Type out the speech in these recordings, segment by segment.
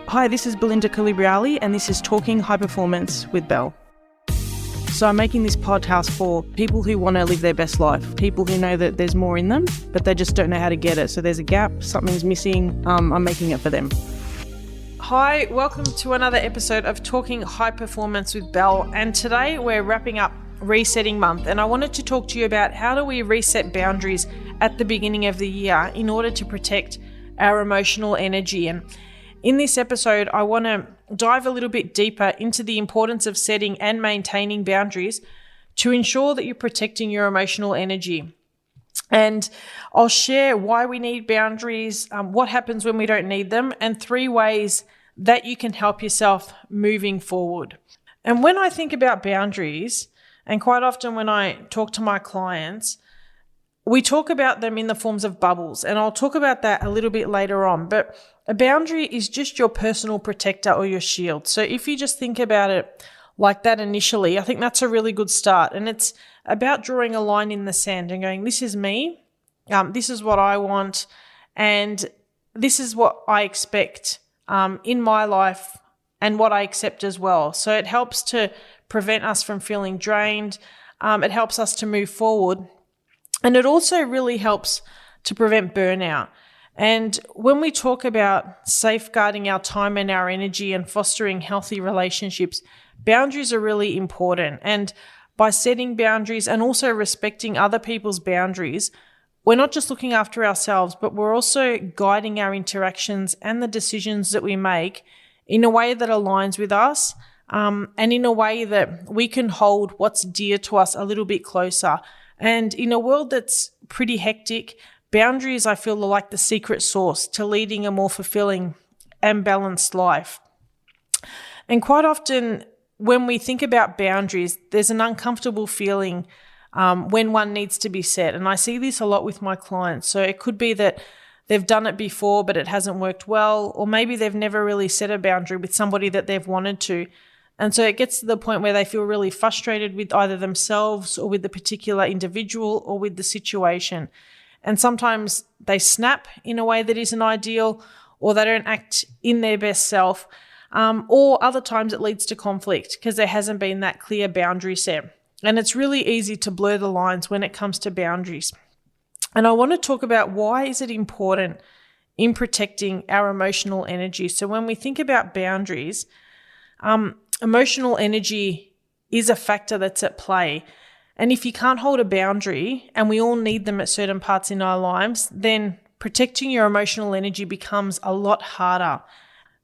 Hi, this is Belinda Colubriale and this is Talking High Performance with Belle. So I'm making this podcast for people who want to live their best life, people who know that there's more in them, but they just don't know how to get it. So there's a gap, something's missing, I'm making it for them. Hi, welcome to another episode of Talking High Performance with Belle. And today we're wrapping up Resetting Month. And I wanted to talk to you about how do we reset boundaries at the beginning of the year in order to protect our emotional energy. And in this episode, I want to dive a little bit deeper into the importance of setting and maintaining boundaries to ensure that you're protecting your emotional energy. And I'll share why we need boundaries, what happens when we don't need them, and 3 ways that you can help yourself moving forward. And when I think about boundaries, and quite often when I talk to my clients, we talk about them in the forms of bubbles, and I'll talk about that a little bit later on. But a boundary is just your personal protector or your shield. So if you just think about it like that initially, I think that's a really good start. And it's about drawing a line in the sand and going, this is me, this is what I want, and this is what I expect in my life and what I accept as well. So it helps to prevent us from feeling drained. It helps us to move forward. And it also really helps to prevent burnout. And when we talk about safeguarding our time and our energy and fostering healthy relationships, boundaries are really important. And by setting boundaries and also respecting other people's boundaries, we're not just looking after ourselves, but we're also guiding our interactions and the decisions that we make in a way that aligns with us, and in a way that we can hold what's dear to us a little bit closer. And in a world that's pretty hectic, boundaries, I feel, are like the secret sauce to leading a more fulfilling and balanced life. And quite often, when we think about boundaries, there's an uncomfortable feeling when one needs to be set. And I see this a lot with my clients. So it could be that they've done it before, but it hasn't worked well, or maybe they've never really set a boundary with somebody that they've wanted to. And so it gets to the point where they feel really frustrated with either themselves or with the particular individual or with the situation. And sometimes they snap in a way that isn't ideal, or they don't act in their best self, or other times it leads to conflict because there hasn't been that clear boundary set. And it's really easy to blur the lines when it comes to boundaries. And I want to talk about why is it important in protecting our emotional energy. So when we think about boundaries, emotional energy is a factor that's at play. And if you can't hold a boundary, and we all need them at certain parts in our lives, then protecting your emotional energy becomes a lot harder.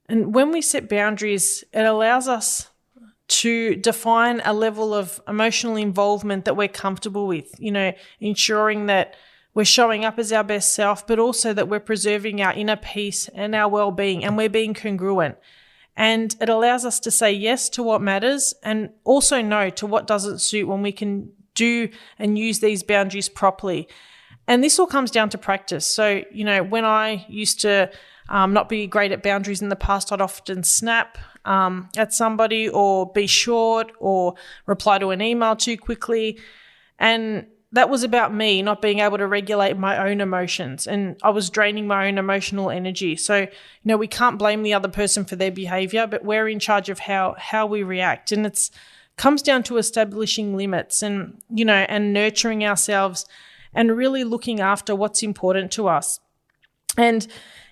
And when we set boundaries, it allows us to define a level of emotional involvement that we're comfortable with, ensuring that we're showing up as our best self, but also that we're preserving our inner peace and our well-being, and we're being congruent. And it allows us to say yes to what matters and also no to what doesn't suit when we can do and use these boundaries properly. And this all comes down to practice. So, when I used to not be great at boundaries in the past, I'd often snap at somebody or be short or reply to an email too quickly. And that was about me not being able to regulate my own emotions, and I was draining my own emotional energy. So, we can't blame the other person for their behavior, but we're in charge of how we react. And it's comes down to establishing limits and, and nurturing ourselves and really looking after what's important to us. And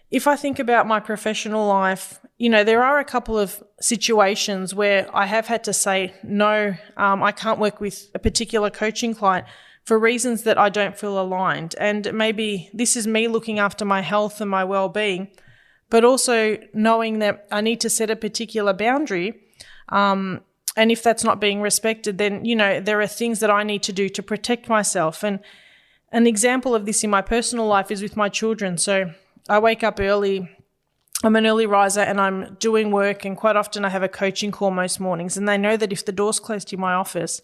if I think about my professional life, there are a couple of situations where I have had to say, no, I can't work with a particular coaching client for reasons that I don't feel aligned. And maybe this is me looking after my health and my well-being, but also knowing that I need to set a particular boundary. And if that's not being respected, then, there are things that I need to do to protect myself. And an example of this in my personal life is with my children. So I wake up early. I'm an early riser and I'm doing work, and quite often I have a coaching call most mornings, and they know that if the door's closed in my office,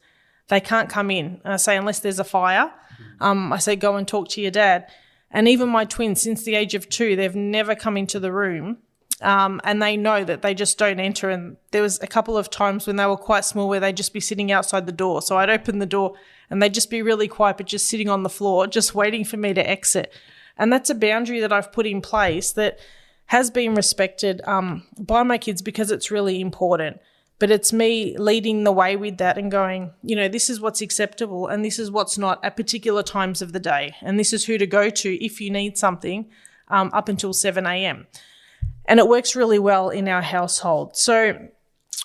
they can't come in. And I say, unless there's a fire, I say, go and talk to your dad. And even my twins, since the age of 2, they've never come into the room, and they know that they just don't enter. And there was a couple of times when they were quite small where they'd just be sitting outside the door. So I'd open the door and they'd just be really quiet, but just sitting on the floor, just waiting for me to exit. And that's a boundary that I've put in place that has been respected by my kids because it's really important. But it's me leading the way with that and going, this is what's acceptable and this is what's not at particular times of the day. And this is who to go to if you need something up until 7 a.m. And it works really well in our household. So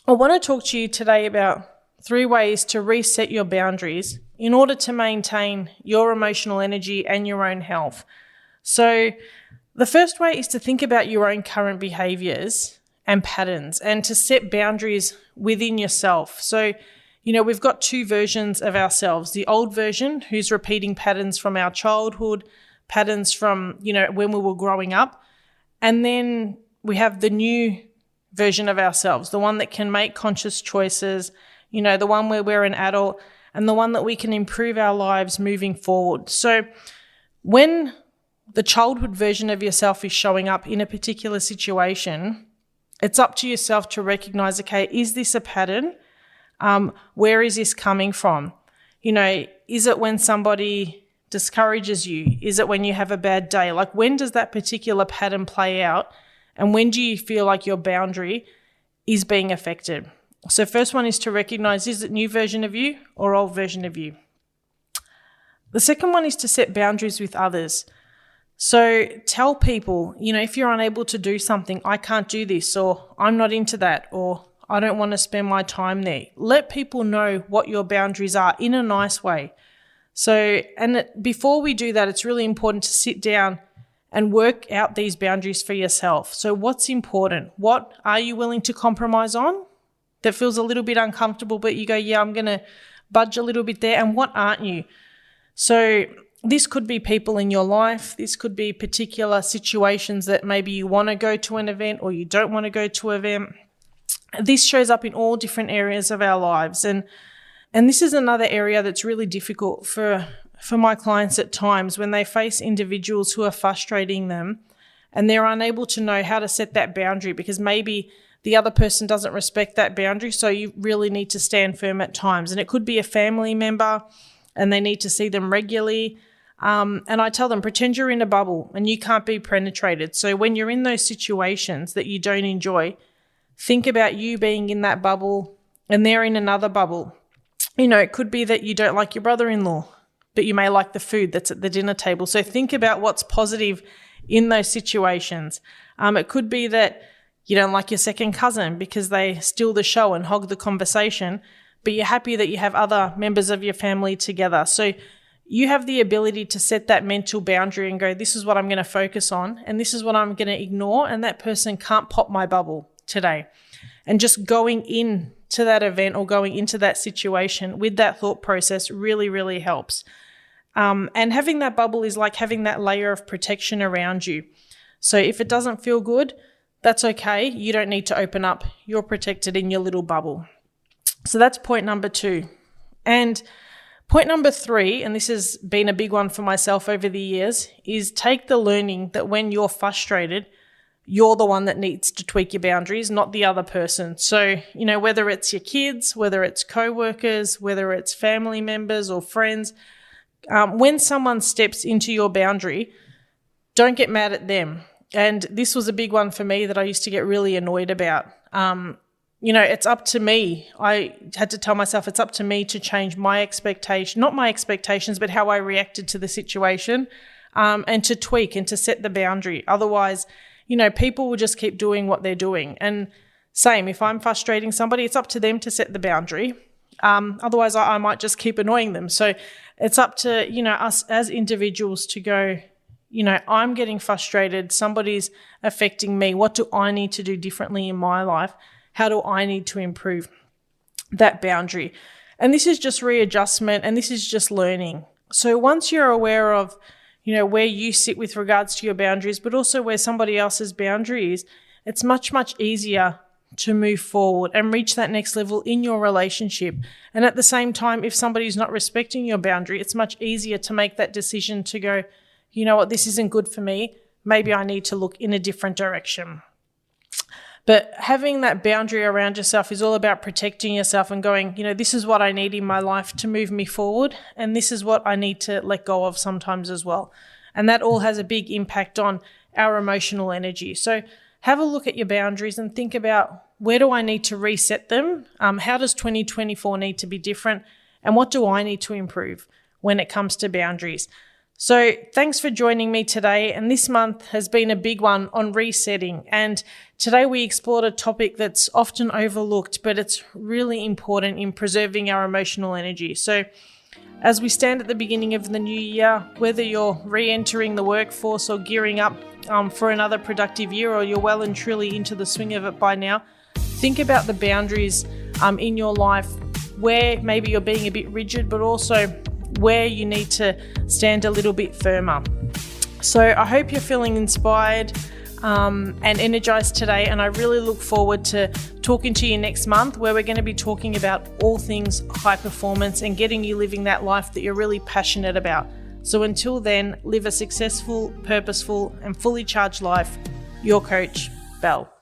I want to talk to you today about 3 ways to reset your boundaries in order to maintain your emotional energy and your own health. So the first way is to think about your own current behaviors and patterns and to set boundaries within yourself. So, we've got 2 versions of ourselves. The old version, who's repeating patterns from our childhood, patterns from, when we were growing up. And then we have the new version of ourselves, the one that can make conscious choices, the one where we're an adult and the one that we can improve our lives moving forward. So when the childhood version of yourself is showing up in a particular situation, it's up to yourself to recognize, okay, is this a pattern? Where is this coming from? Is it when somebody discourages you? Is it when you have a bad day? Like, when does that particular pattern play out? And when do you feel like your boundary is being affected? So first one is to recognize, is it new version of you or old version of you? The second one is to set boundaries with others. So tell people, if you're unable to do something, I can't do this, or I'm not into that, or I don't want to spend my time there. Let people know what your boundaries are in a nice way. So, before we do that, it's really important to sit down and work out these boundaries for yourself. So what's important? What are you willing to compromise on that feels a little bit uncomfortable, but you go, yeah, I'm going to budge a little bit there, and what aren't you? So this could be people in your life. This could be particular situations that maybe you want to go to an event or you don't want to go to an event. This shows up in all different areas of our lives. And this is another area that's really difficult for my clients at times when they face individuals who are frustrating them and they're unable to know how to set that boundary because maybe the other person doesn't respect that boundary. So you really need to stand firm at times. And it could be a family member and they need to see them regularly. And I tell them, pretend you're in a bubble and you can't be penetrated. So when you're in those situations that you don't enjoy, think about you being in that bubble and they're in another bubble. It could be that you don't like your brother-in-law, but you may like the food that's at the dinner table. So think about what's positive in those situations. It could be that you don't like your second cousin because they steal the show and hog the conversation, but you're happy that you have other members of your family together. So you have the ability to set that mental boundary and go, this is what I'm going to focus on and this is what I'm going to ignore, and that person can't pop my bubble today. And just going in to that event or going into that situation with that thought process really, really helps. And having that bubble is like having that layer of protection around you. So if it doesn't feel good, that's okay. You don't need to open up. You're protected in your little bubble. So that's point number 2. And point number 3, and this has been a big one for myself over the years, is take the learning that when you're frustrated, you're the one that needs to tweak your boundaries, not the other person. So, whether it's your kids, whether it's co-workers, whether it's family members or friends, when someone steps into your boundary, don't get mad at them. And this was a big one for me that I used to get really annoyed about. It's up to me. I had to tell myself it's up to me to change my expectation, not my expectations, but how I reacted to the situation, and to tweak and to set the boundary. Otherwise, people will just keep doing what they're doing. And same, if I'm frustrating somebody, it's up to them to set the boundary. Otherwise, I might just keep annoying them. So it's up to, us as individuals to go, I'm getting frustrated. Somebody's affecting me. What do I need to do differently in my life? How do I need to improve that boundary? And this is just readjustment and this is just learning. So once you're aware of, where you sit with regards to your boundaries, but also where somebody else's boundary is, it's much, much easier to move forward and reach that next level in your relationship. And at the same time, if somebody's not respecting your boundary, it's much easier to make that decision to go, you know what, this isn't good for me. Maybe I need to look in a different direction. But having that boundary around yourself is all about protecting yourself and going, this is what I need in my life to move me forward. And this is what I need to let go of sometimes as well. And that all has a big impact on our emotional energy. So have a look at your boundaries and think about, where do I need to reset them? How does 2024 need to be different? And what do I need to improve when it comes to boundaries? So thanks for joining me today. And this month has been a big one on resetting. And today we explored a topic that's often overlooked, but it's really important in preserving our emotional energy. So as we stand at the beginning of the new year, whether you're re-entering the workforce or gearing up for another productive year, or you're well and truly into the swing of it by now, think about the boundaries in your life where maybe you're being a bit rigid, but also where you need to stand a little bit firmer. So I hope you're feeling inspired and energized today, and I really look forward to talking to you next month, where we're going to be talking about all things high performance and getting you living that life that you're really passionate about. So until then, live a successful, purposeful and fully charged life. Your coach, Belle.